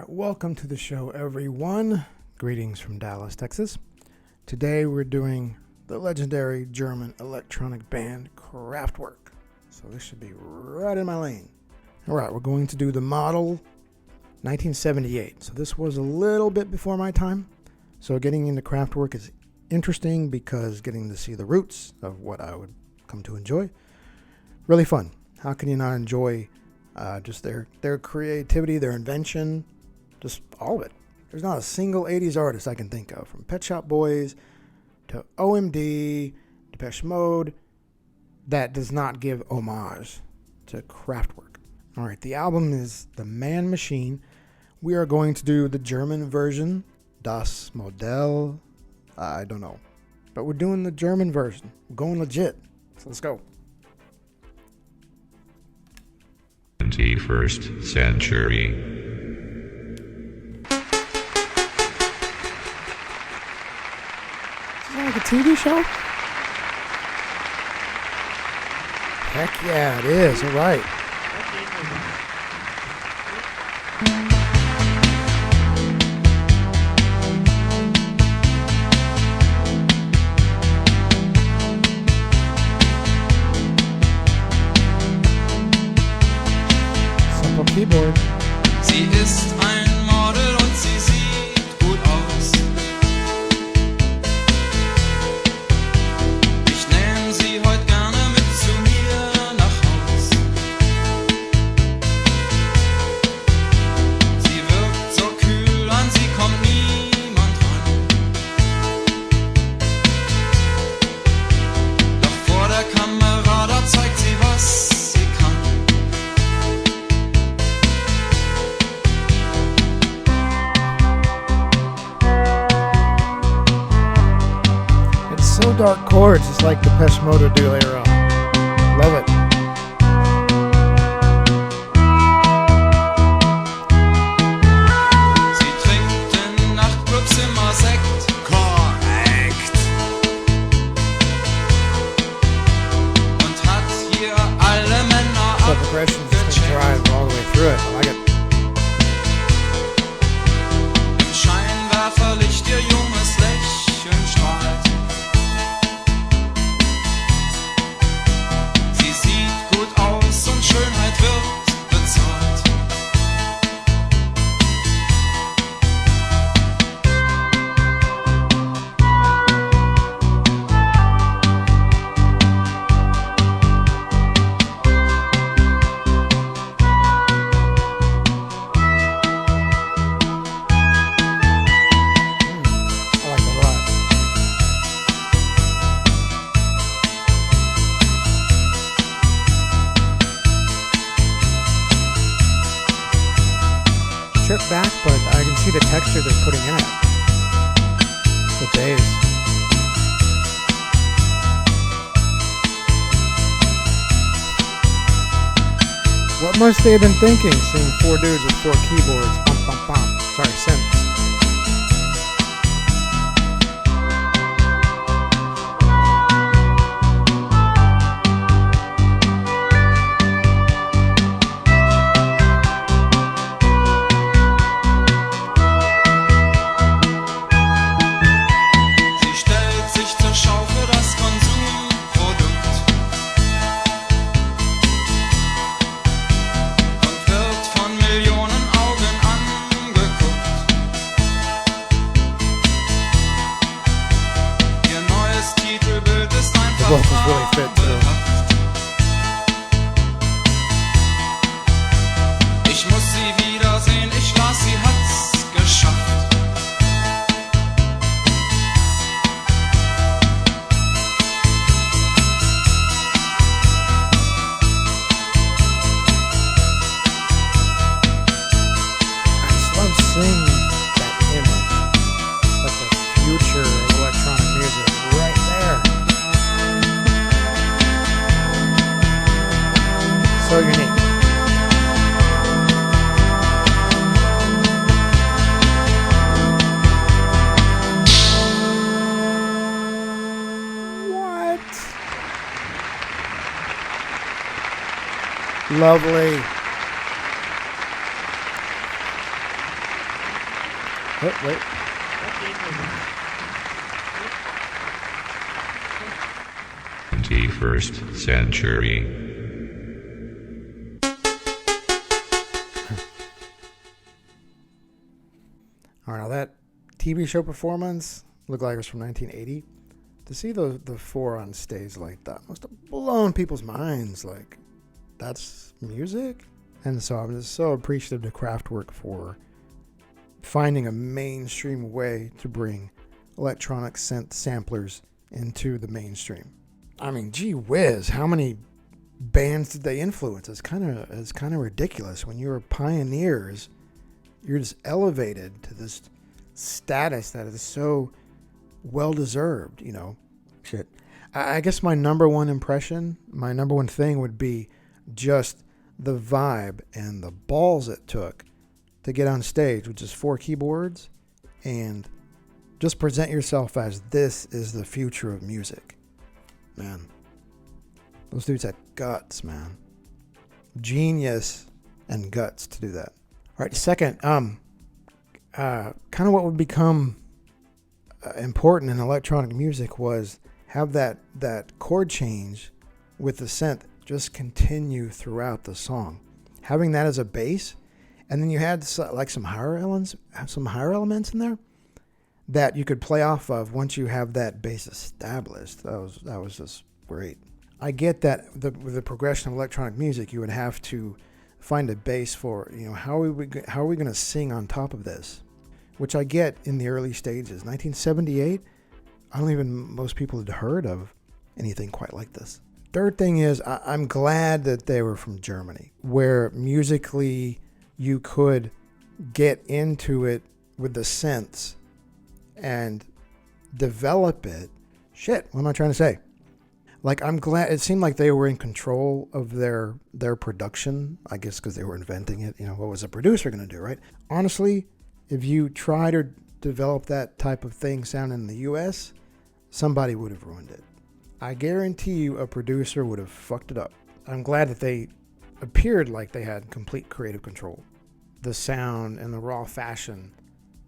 right, welcome to the show, everyone. Greetings from Dallas, Texas. Today we're doing the legendary German electronic band Kraftwerk. So this should be right in my lane. All right, we're going to do the model 1978. So this was a little bit before my time. So getting into Kraftwerk is interesting because getting to see the roots of what I would come to enjoy. Really fun. How can you not enjoy just their creativity, their invention, just all of it. There's not a single 80s artist I can think of, from Pet Shop Boys to OMD, Depeche Mode, that does not give homage to Kraftwerk. All right, the album is the MAN-MACINE. We are going to do the German version, Das Modell, I don't know. But we're doing the German version. We're going legit. So let's go. 21st century. Is that like a TV show? Heck yeah, it is. All right. Simple keyboard. Sie ist ein Model und sie sieht gut aus. Ich nehm sie heute gerne mit zu mir nach Haus. Sie wirkt so kühl, an sie kommt niemand ran. Doch vor der Kamera, da zeigt sie, was sie kann. It's so dark chords. It's like the Depeche Mode do later on. Love it. Sie trinkt in Nachtclubs immer Sekt. Korrekt. Und hat hier alle Männer So progression's just gonna drive all the way through it. I like it. Im Scheinwerferlicht ihr junges Lächeln strahlt. Sie sieht gut aus und Schönheit wird bezahlt. I like it a lot. Stripped back, but I can see the texture they're putting in it. The bass. What must they have been thinking, seeing four dudes with four keyboards? Bum, bum, bum. Sorry, synths. Sie stellt sich zur Schau für das Konsumprodukt und wird von Millionen Augen angeguckt. Ihr neues Titelbild ist The einfach vocals really fit too. fabelhaft. Ich muss sie wiedersehen, ich las, sie hat's geschafft. I just love seeing that image, like the future of electronic music right there. So unique. What? Lovely. Oh, wait. 21st century. All right, now that TV show performance looked like it was from 1980. To see the four on stage like that must have blown people's minds. Like, that's music? And so I'm just so appreciative to Kraftwerk for finding a mainstream way to bring electronic synth samplers into the mainstream. I mean, gee whiz, how many bands did they influence? It's kind of ridiculous. When you're pioneers, you're just elevated to this status that is so well-deserved, you know. Shit. I guess my number one impression, my number one thing would be just the vibe and the balls it took to get on stage with just 4 keyboards and just present yourself as this is the future of music. Man, those dudes had guts, man. Genius and guts to do that. All right, second, kind of what would become important in electronic music was have that chord change with the synth just continue throughout the song. Having that as a bass, and then you had like some higher elements in there that you could play off of once you have that bass established. That was just great. I get that with the progression of electronic music, you would have to find a bass for, you know, how are we going to sing on top of this, which I get in the early stages. 1978, most people had heard of anything quite like this. Third thing is, I'm glad that they were from Germany, where musically you could get into it with the synths and develop it. Shit, what am I trying to say? Like, I'm glad it seemed like they were in control of their production, I guess because they were inventing it. You know, what was a producer going to do, right? Honestly, if you try to develop that type of thing sound in the U.S., somebody would have ruined it. I guarantee you a producer would have fucked it up. I'm glad that they appeared like they had complete creative control. The sound in the raw fashion,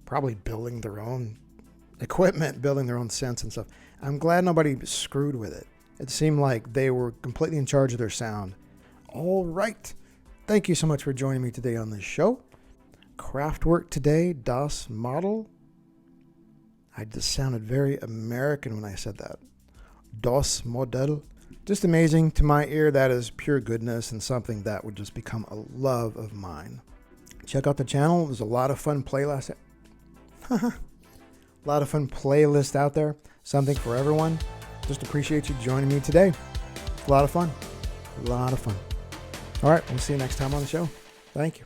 probably building their own equipment, building their own synths and stuff. I'm glad nobody screwed with it. It seemed like they were completely in charge of their sound. All right. Thank you so much for joining me today on this show. Kraftwerk today, Das Model. I just sounded very American when I said that. Das Modell. Just amazing. To my ear, that is pure goodness and something that would just become a love of mine. Check out the channel. There's a lot of fun playlists. A lot of fun playlists out there. Something for everyone. Just appreciate you joining me today. A lot of fun. A lot of fun. All right. We'll see you next time on the show. Thank you.